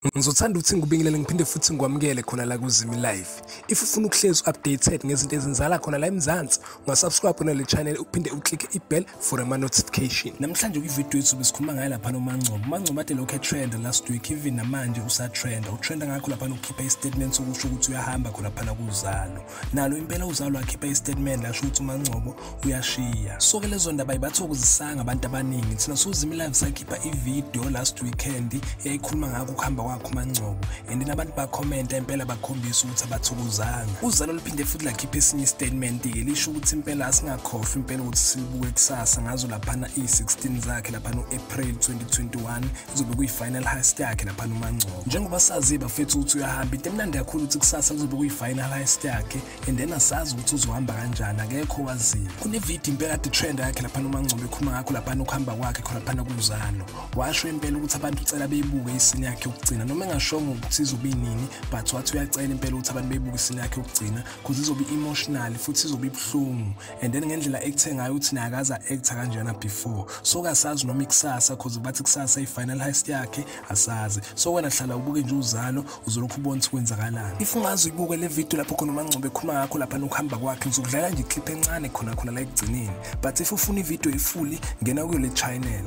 Ngizothanda ukuthi ngikubingelele ngiphinde futhi ngikwamukele khona la kuZimi Live. If ufuna ukuhlezi updated ngezinto ezenzala khona la eMzansi, ungasubscribe na le channel uphinde uklike ibell for ama notification. Namhlanje kwivideo yethu besikhuluma ngayo lapha noMangcobo. Mangcobo ade lokho trend last week even namanje usatrenda. Utrenda ngakho lapha ukhipha istatement sokusho ukuthi uyahamba khona lapha kuZalo. Nalo impela uZalo akhipha istatement lasho ukuthi uMangcobo uyashiya. So ke lezo ndaba ibathokuzisanga abantu abaningi. Thina soZimi Live sakhipha ivideo last weekend eyayikhuluma ngakho ukuhamba kwakho uMangcobo and nabantu bakhomenta impela bakhombisa ukuthi abathukuzanga. UZalo liphinde futhi lakhipha esinye statement ke lisho ukuthi impela asingakhohlwa impela ukuthi sibuke kusasa ngazo lapha i16 zakhe lapha noApril 2021 izobe kuyifinal heist yakhe lapha noMangcobo. Njengoba sazi bafethu ukuthi uyahamba into emnandi kakhulu ukuthi kusasa kuzobe kuyifinal heist yakhe and then asazi ukuthi uzohamba kanjani akekho waziyo. Kune video impela ade trend yakhe lapha noMangcobo ekhuluma ngakho lapha ukuhamba kwakhe khona lapha kuZalo. Washo impela ukuthi abantu ucela beyibuke isini yakhe yokugcina noma engashongo ukuthi izobe inini but wathi uyacela impela ukuthi abantu beyibuke isini yakhe yokugcina because izobe emotional futhi izobe ibhlungu and then ngendlela ekuthe ngayo ukuthi nakaza actor kanjena before so kasazi noma ikusasa because bathi kusasa ifinal heist yakhe asazi so wena hlala ubuke nje uZalo uzolokhu ubona ukuthi kwenzakalani. If ungazi uyibuke le video lapho khona uMangcobo ekhuluma ngakho lapha nokuhamba kwakhe ngizokudlala nje iclip encane khona la ekugcineni but if ufuna ivideo efully ngena kuyo le channel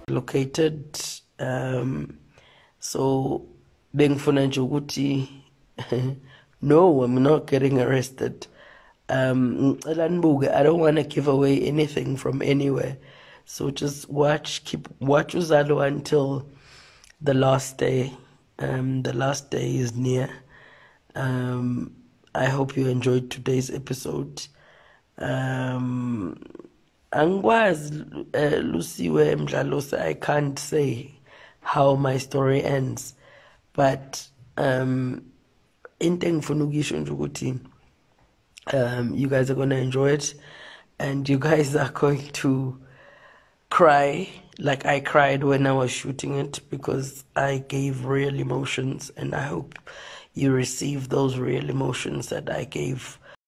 located so bengifuna nje ukuthi no, I'm not getting arrested. I don't want to give away anything from anywhere, so just watch Uzalo until the last day. The last day is near. I hope you enjoyed today's episode. Angwazi Luciwe Mdlalosa, I can't say how my story ends, but into engifuna ukisho nje ukuthi you guys are going to enjoy it and you guys are going to cry like I cried when I was shooting it because I gave real emotions and I hope you receive those real emotions that I gave